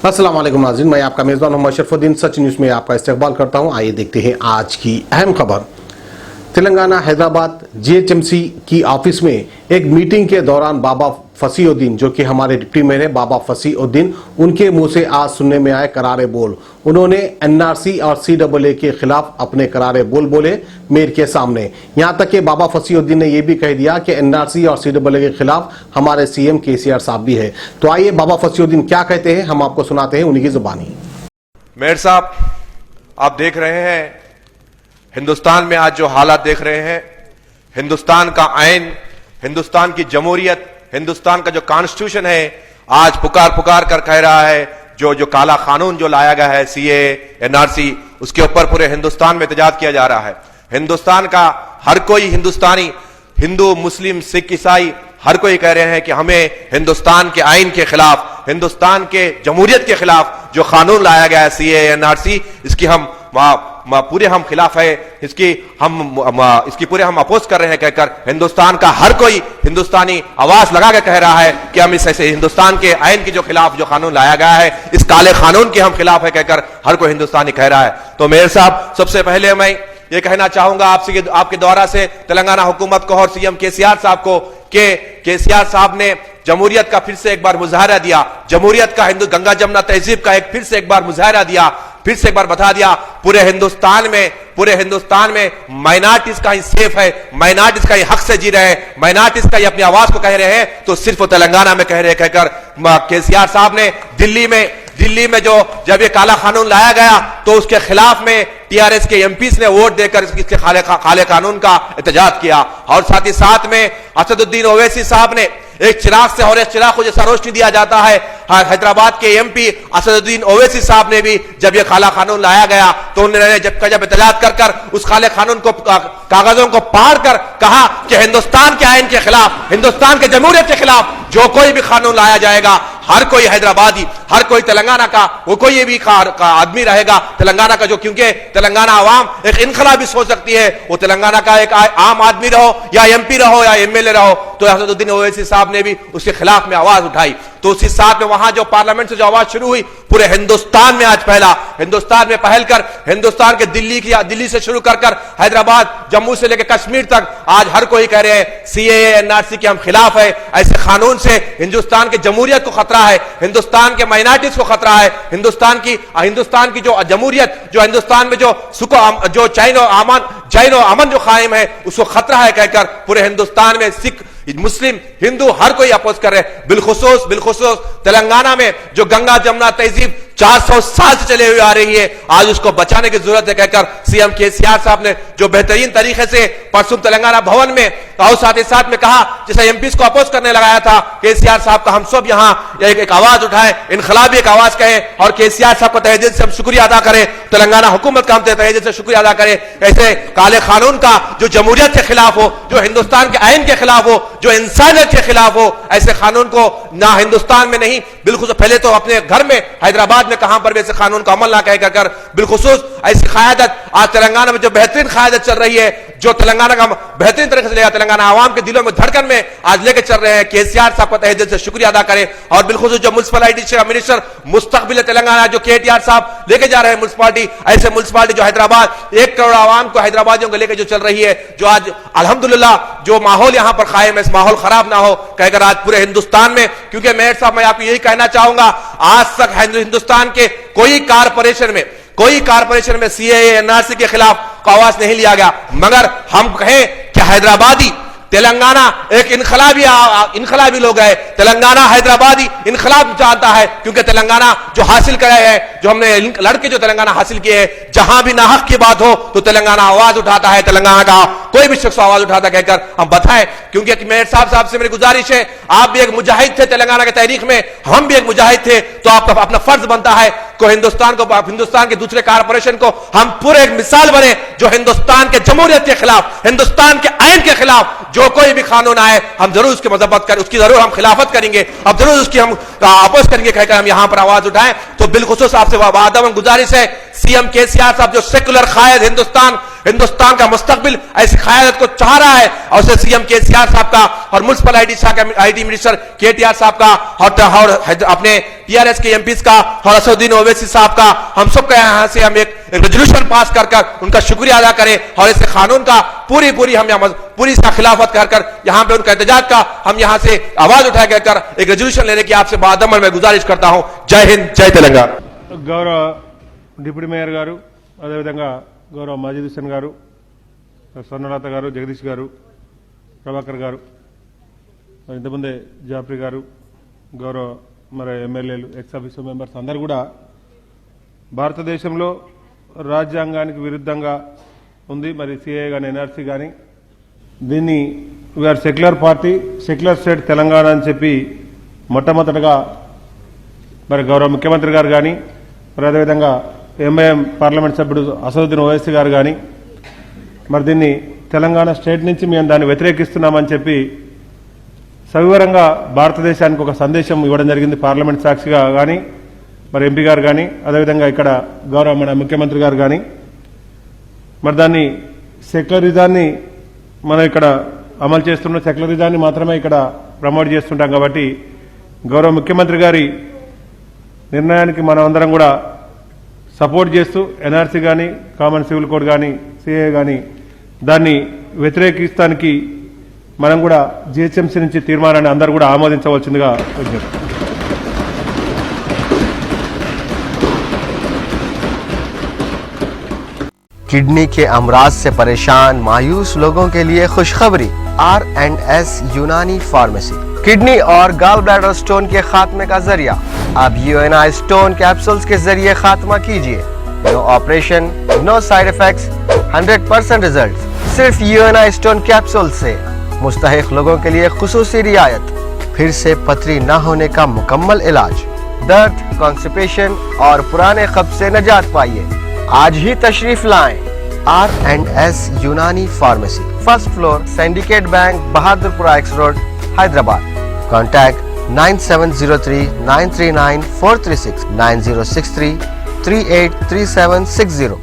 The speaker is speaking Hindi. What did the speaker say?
अस्सलाम वालेकुम नाज़रीन, मैं आपका मेज़बान मोहम्मद शरफुद्दीन सच न्यूज़ में आपका इस्तकबाल करता हूं। आइए देखते हैं आज की अहम खबर। तेलंगाना हैदराबाद जीएचएमसी की ऑफिस में एक मीटिंग के दौरान बाबा फसीउद्दीन, जो कि हमारे डिप्टी मेयर हैं बाबा फसीउद्दीन, उनके मुंह से आज सुनने में आए करारे बोल। उन्होंने एनआरसी और सीएए के खिलाफ अपने करारे बोल बोले मेयर के सामने। यहां तक कि बाबा फसीउद्दीन ने यह भी कह दिया कि एनआरसी और सीएए के खिलाफ हमारे सीएम केसीआर साहब भी है। तो आइए बाबा फसीउद्दीन क्या कहते हैं हम आपको सुनाते हैं उन्हीं की जुबानी। मेयर साहब, आप देख रहे हैं हिंदुस्तान में आज जो हालात देख रहे हैं, हिंदुस्तान का आइन, हिंदुस्तान की जमहूरियत, हिंदुस्तान का जो कॉन्स्टिट्यूशन है, आज पुकार कर कह रहा है जो काला कानून जो लाया गया है सीए एनआरसी, उसके ऊपर पूरे हिंदुस्तान में एहतजाज किया जा रहा है। हिंदुस्तान का हर कोई हिंदुस्तानी, हिंदू मुस्लिम सिख ईसाई, हर कोई कह रहे हैं कि हमें हिंदुस्तान के आइन के खिलाफ, हिंदुस्तान के जमहूरियत के खिलाफ जो कानून लाया गया है सीए एनआरसी, इसकी हम पूरे हम खिलाफ है, इसकी पूरे हम अपोज कर रहे हैं कहकर हिंदुस्तान का हर कोई हिंदुस्तानी आवाज लगा के कह रहा है कि हम इस ऐसे हिंदुस्तान के आइन के जो खिलाफ जो कानून लाया गया है, इस काले कानून के हम खिलाफ है कहकर हर कोई हिंदुस्तानी कह रहा है। तो मेयर साहब, सबसे पहले मैं ये कहना चाहूंगा आपसे, आपके द्वारा से तेलंगाना हुकूमत को और सीएम केसीआर साहब को, कि केसीआर साहब ने जमहूरियत का फिर से एक बार मुजाहरा दिया, जमहूरियत का, हिंदू गंगा जमुना तहजीब का फिर से एक बार मुजाहरा दिया, फिर से एक बार बता दिया पूरे हिंदुस्तान में माइनॉरिटीज का ही सेफ है, माइनॉरिटीज का ही हक से जी रहे हैं, माइनॉरिटीज का ही अपनी आवाज को कह रहे हैं, तो सिर्फ तेलंगाना में कह रहे कहकर केसीआर साहब ने दिल्ली में जो जब ये काला कानून लाया गया तो उसके खिलाफ में टीआरएस के एमपीज ने वोट देकर इसके काले कानून का एहतजाज किया। और साथ ही साथ में असदुद्दीन ओवैसी साहब ने एक चिराग से और इस चिराग को जैसा रोशनी दिया जाता है, हैदराबाद के एमपी असदुद्दीन ओवैसी साहब ने भी जब ये काला कानून लाया गया तो उन्होंने जब एहतजाज कर उस काले कानून को, कागजों को पार कर कहा कि हिंदुस्तान के आइन के खिलाफ, हिंदुस्तान के जमहूरियत के खिलाफ जो कोई भी कानून लाया जाएगा, हर कोई हैदराबादी, हर कोई तेलंगाना का, वो कोई भी का आदमी रहेगा तेलंगाना का, जो क्योंकि तेलंगाना आवाम एक इनकलाबी सोच सकती है, वो तेलंगाना का एक आम आदमी रहो या एमपी रहो या एमएलए रहो, तो असदुद्दीन ओवैसी साहब ने भी उसके खिलाफ में आवाज उठाई। तो उसी साथ में वहां जो पार्लियामेंट से जो आवाज शुरू हुई, पूरे हिंदुस्तान में आज हिंदुस्तान में पहल कर, हिंदुस्तान के दिल्ली से शुरू कर हैदराबाद, जम्मू से लेकर कश्मीर तक आज हर कोई कह रहे हैं सीएए एनआरसी के हम खिलाफ है। ऐसे कानून से हिंदुस्तान की जमहूरियत को खतरा है, हिंदुस्तान के माइनॉरिटीज को खतरा है, हिंदुस्तान की जो जमहूरियत, जो हिंदुस्तान में जो चैन और अमन जो कायम है, उसको खतरा है कहकर पूरे हिंदुस्तान में सिख, मुस्लिम, हिंदू हर कोई अपोज कर रहे हैं। बिलखुसूस तेलंगाना में जो गंगा जमुना तहजीब 400 साल से चले हुए आ रही है, आज उसको बचाने की जरूरत है कहकर सीएम केसीआर साहब ने जो बेहतरीन तरीके से परसों तेलंगाना भवन में और साथ ही साथ में कहा, जैसे एमपीज को अपोज करने लगाया था केसीआर साहब का, हम सब यहाँ एक आवाज उठाए, इनकलाबी एक आवाज कहे और केसीआर साहब का तहे दिल से हम शुक्रिया अदा करें, तेलंगाना हुकूमत का हम तहे दिल से शुक्रिया अदा करें। ऐसे काले कानून का जो जमहूरियत के खिलाफ हो, जो हिंदुस्तान के आइन के खिलाफ हो, जो इंसानियत के खिलाफ हो, ऐसे कानून को ना हिंदुस्तान में नहीं, बिल्कुल पहले तो अपने घर में हैदराबाद में कहां पर भी ऐसे कानून का अमल ना कर बिलखुसूस ऐसी क़यादत आज तेलंगाना में जो बेहतरीन क़यादत चल रही है, जो तेलंगाना का बेहतरीन तरीके से लेगा, तेलंगाना आवाम के दिलों में धड़कन में आज लेके चल रहे हैं, केसीआर साहब का तहे दिल से शुक्रिया अदा करें। और बिलखुसूस जो म्युनिसिपैलिटी मिनिस्टर मुस्तकबिल तेलंगाना जो केटीआर साहब लेके जा रहे हैं म्युनिसिपैलिटी, ऐसे म्युनिसिपैलिटी जो हैदराबाद 1 करोड़ आवाम को, हैदराबादियों को लेकर जो चल रही है, जो आज अल्हम्दुलिल्लाह जो माहौल यहां पर कायम है, इस माहौल खराब ना हो कहकर आज पूरे हिंदुस्तान में, क्योंकि मेयर साहब मैं आपको यही कहना चाहूंगा, आज तक हिंदुस्तान के कोई कारपोरेशन में सीएए एनआरसी के खिलाफ आवाज नहीं लिया गया, मगर हम कहें कि हैदराबादी तेलंगाना एक इनकलाबी लोग है, तेलंगाना हैदराबादी इनकलाब जानता है, क्योंकि तेलंगाना जो हासिल करे है, जो हमने लड़के जो तेलंगाना हासिल किए हैं, जहां भी नाहक की बात हो तो तेलंगाना आवाज उठाता है, तेलंगाना का कोई भी शख्स आवाज उठाता कहकर हम बताएं। क्योंकि मेयर साहब से मेरी गुजारिश है, आप भी एक मुजाहिद थे तेलंगाना की तारीख में, हम भी एक मुजाहिद थे, तो आपका अपना फर्ज बनता है को हिंदुस्तान के दूसरे कारपोरेशन को हम पूरे एक मिसाल बने, जो हिंदुस्तान के जमहूरियत के खिलाफ, हिंदुस्तान के आइन के खिलाफ जो कोई भी कानून आए, हम जरूर उसकी मजम्मत करें, उसकी जरूर हम खिलाफत करेंगे, अब जरूर उसकी हम अपोज करेंगे कहकर हम यहां पर आवाज उठाएं। तो बिलखुसूस आपसे वादा गुजारिश है, सीएम केसीआर साहब जो सेकुलर कायद, हिंदुस्तान हिंदुस्तान का मुस्तकबिल ऐसी क़यादत को चाह रहा है, और उसे सीएम केसीआर साहब का और म्युनिसिपल आईटी मिनिस्टर केटीआर साहब का और अपने टीआरएस के एमपीज का और असदुद्दीन ओवैसी साहब का, हम सबका यहां से हम एक रेजोल्यूशन पास कर उनका शुक्रिया अदा करें, और इस कानून का पूरी हम यहाँ पूरी इसका खिलाफत कर यहाँ पे उनका एहतजाज का हम यहाँ से आवाज उठा कर एक रेजोल्यूशन लेने की आपसे बादमन में गुजारिश करता हूं। जय हिंद, जय तेलंगाना। గౌరవ డిప్యూటీ మేయర్ గారు, అదేవిధంగా గౌరవ మాజీ హుస్సేన్ గారు, స్వర్ణలత గారు, జగదీష్ గారు, ప్రభాకర్ గారు, ఇంతకుముందే జాఫ్రీ గారు, గౌరవ మరి ఎమ్మెల్యేలు, ఎక్స్ ఆఫీసర్ మెంబర్స్ అందరూ కూడా భారతదేశంలో రాజ్యాంగానికి విరుద్ధంగా ఉంది మరి సిఏ కానీ ఎన్ఆర్సీ కానీ, దీన్ని we are secular party, secular state Telangana అని చెప్పి మొట్టమొదటగా మరి గౌరవ ముఖ్యమంత్రి గారు కానీ, మరి అదేవిధంగా ఎంఐఎం పార్లమెంట్ సభ్యుడు అసదుద్దీన్ ఓవైసీ గారు కానీ మరి దీన్ని తెలంగాణ స్టేట్ నుంచి మేము దాన్ని వ్యతిరేకిస్తున్నామని చెప్పి సవివరంగా భారతదేశానికి ఒక సందేశం ఇవ్వడం జరిగింది పార్లమెంట్ సాక్షిగా కానీ, మరి ఎంపీ గారు కానీ, అదేవిధంగా ఇక్కడ గౌరవ మన ముఖ్యమంత్రి గారు కానీ, మరి దాన్ని సెక్యులరిజాన్ని మనం ఇక్కడ అమలు చేస్తున్న సెక్యులరిజాన్ని మాత్రమే ఇక్కడ ప్రమోట్ చేస్తుంటాం కాబట్టి గౌరవ ముఖ్యమంత్రి గారి నిర్ణయానికి మనం అందరం కూడా సపోర్ట్ చేస్తూ ఎన్ఆర్సీ కానీ, కామన్ సివిల్ కోడ్ కానీ, సిఏ కానీ దాన్ని వ్యతిరేకిస్తానికి మనం కూడా జిహెచ్ఎంసీ నుంచి తీర్మానాన్ని అందరూ కూడా ఆమోదించవలసిందిగా విజ్ఞప్తి. किडनी के अमराज से परेशान मायूस लोगों के लिए खुशखबरी, R&S यूनानी फार्मेसी किडनी और गॉल ब्लैडर स्टोन के खात्मे का जरिया। अब UNI स्टोन कैप्सूल्स के जरिए खात्मा कीजिए। No operation, no side effects, 100% result सिर्फ UNI स्टोन कैप्सूल से। मुस्तहिक लोगों के लिए खुसूसी रियायत, फिर से पथरी न होने का मुकम्मल इलाज, दर्द, कॉन्स्टिपेशन और पुराने कब्ज से निजात पाइए। आज ही तशरीफ लाएं। R&S यूनानी pharmacy, first floor, syndicate bank, Bahadurpura x road, Hyderabad. Contact 9703 939 436 9063 383760।